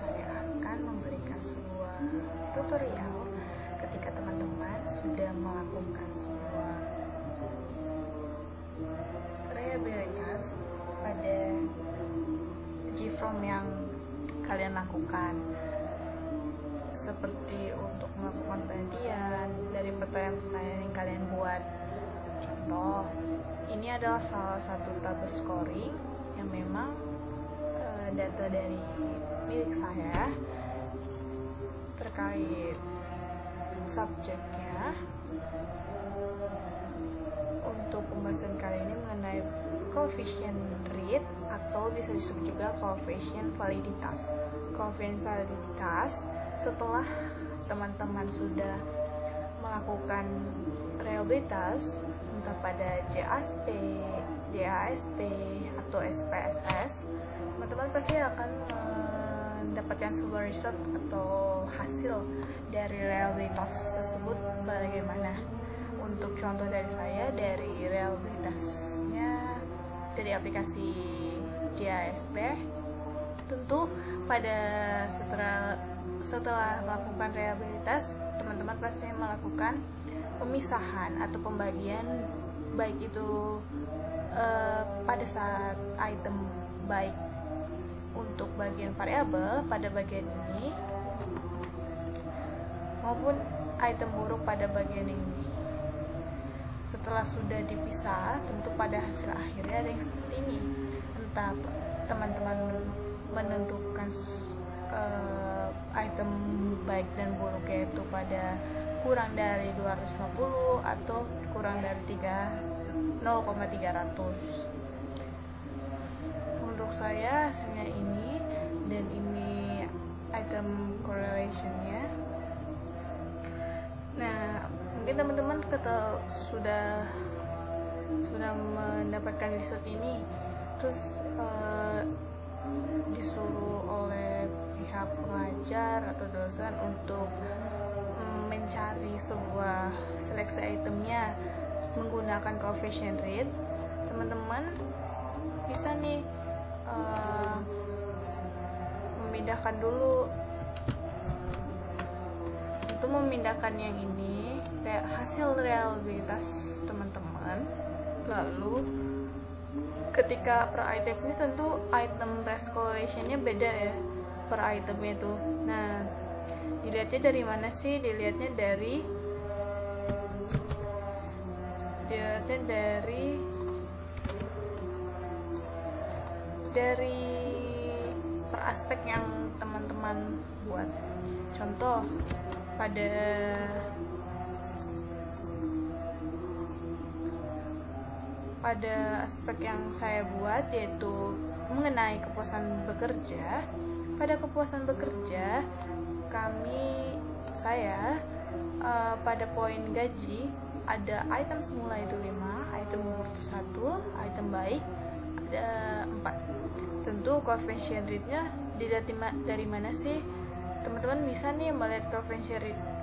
saya akan memberikan sebuah tutorial ketika teman-teman sudah melakukan sebuah rehabilitas pada G-form yang kalian lakukan, seperti untuk melakukan penelitian dari pertanyaan-pertanyaan yang kalian buat. Contoh, ini adalah salah satu tabel scoring yang memang data dari milik saya terkait subjeknya. Untuk pembahasan kali ini mengenai coefficient rate atau bisa disebut juga coefficient validitas. Coefficient validitas setelah teman-teman sudah melakukan rehabilitas entah pada JASP, JASP atau SPSS, teman-teman pasti akan mendapatkan sebuah result atau hasil dari rehabilitas tersebut bagaimana. Untuk contoh dari saya, dari rehabilitasnya dari aplikasi JASP, tentu pada setelah melakukan rehabilitas, teman-teman pasti melakukan pemisahan atau pembagian, baik itu pada saat item baik untuk bagian variabel pada bagian ini maupun item buruk pada bagian ini. Setelah sudah dipisah, tentu pada hasil akhirnya ada yang seperti ini. Entah teman-teman menentukan item baik dan buruk yaitu pada kurang dari 250 atau kurang dari 0,300. Menurut saya hasilnya ini, dan ini item correlationnya. Nah, mungkin teman-teman sudah mendapatkan result ini, terus disuruh oleh pihak pengajar atau dosen untuk mencari sebuah seleksi itemnya menggunakan coefficient rate. Teman-teman bisa nih memindahkan dulu. Untuk memindahkan yang ini hasil rehabilitas teman-teman, lalu ketika per item ini tentu item race correlationnya beda ya per itemnya itu. Nah, dilihatnya dari mana sih? Dilihatnya dari per aspek yang teman-teman buat. Contoh, pada aspek yang saya buat yaitu mengenai kepuasan bekerja. Pada kepuasan bekerja, saya pada poin gaji ada item semula itu 5, item buruk itu 1, item baik ada 4. Tentu coefficient rate-nya dilihat dari mana sih? Teman-teman bisa nih melihat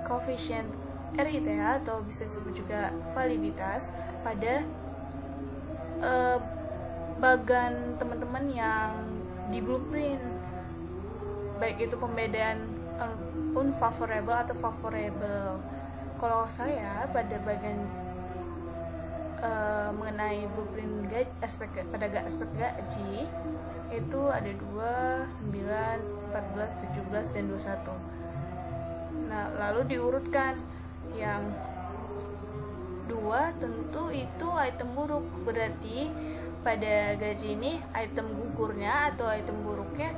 coefficient RIT atau bisa disebut juga validitas pada bagan teman-teman yang di blueprint, baik itu pembedaan unfavorable atau favorable. Kalau saya pada bagian mengenai blueprint gaji, aspek gaji itu ada 2, 9, 14, 17 dan 21. Nah, lalu diurutkan. Yang 2 tentu itu item buruk, berarti pada gaji ini item gugurnya atau item buruknya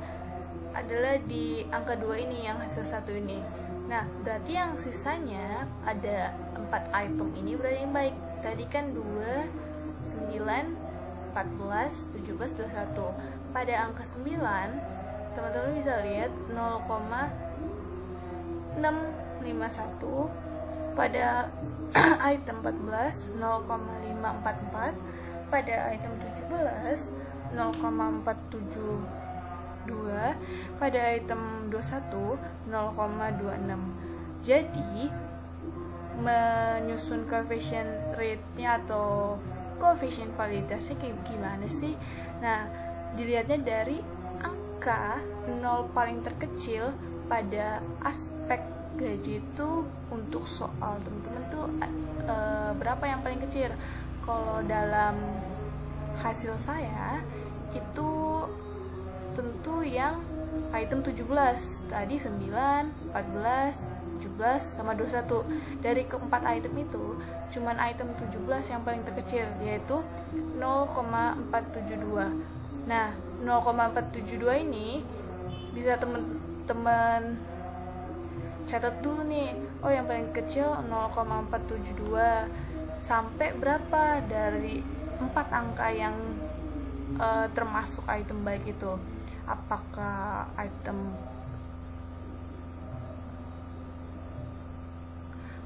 adalah di angka 2 ini, yang hasil 1 ini. Nah, berarti yang sisanya ada 4 item ini berarti yang baik. Tadi kan 2, 9, 14, 17, 21. Pada angka 9, teman-teman bisa lihat 0,651. Pada item 14, 0,544. Pada item 17, 0,472. Pada item 21, 0,26. Jadi menyusun coefficient rate-nya atau coefficient validitasnya kayak gimana sih? Nah, dilihatnya dari angka Maka nol paling terkecil pada aspek gaji itu untuk soal teman-teman tuh berapa yang paling kecil? Kalau dalam hasil saya itu tentu yang item 17, tadi 9, 14, 17 sama 21. Dari keempat item itu cuman item 17 yang paling terkecil, yaitu 0,472. Nah, 0,472 ini bisa teman-teman catat dulu nih. Oh, yang paling kecil 0,472 sampai berapa dari 4 angka yang termasuk item baik itu? Apakah item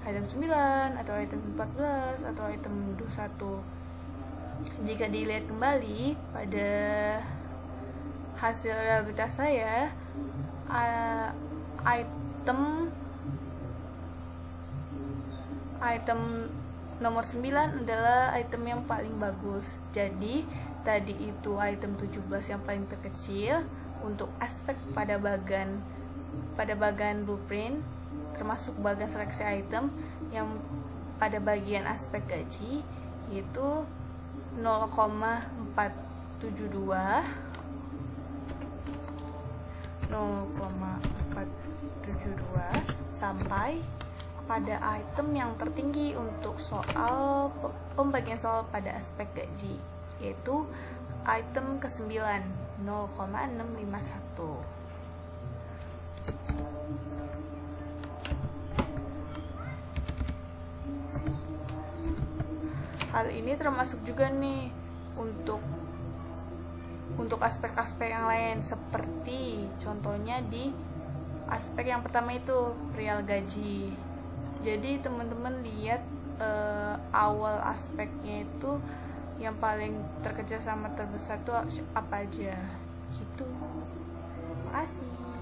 9 atau item 14 atau item 21? Jika dilihat kembali pada hasil realitas saya, item nomor 9 adalah item yang paling bagus. Jadi tadi itu item 17 yang paling terkecil untuk aspek pada bagan blueprint, termasuk bagian seleksi item yang pada bagian aspek gaji, yaitu 0,472 sampai pada item yang tertinggi untuk soal pembagian soal pada aspek gaji, yaitu item ke-9, 0,651. Hal ini termasuk juga nih untuk aspek-aspek yang lain, seperti contohnya di aspek yang pertama itu real gaji. Jadi teman-teman lihat awal aspeknya itu yang paling terkecil sama terbesar itu apa aja gitu. Terima kasih.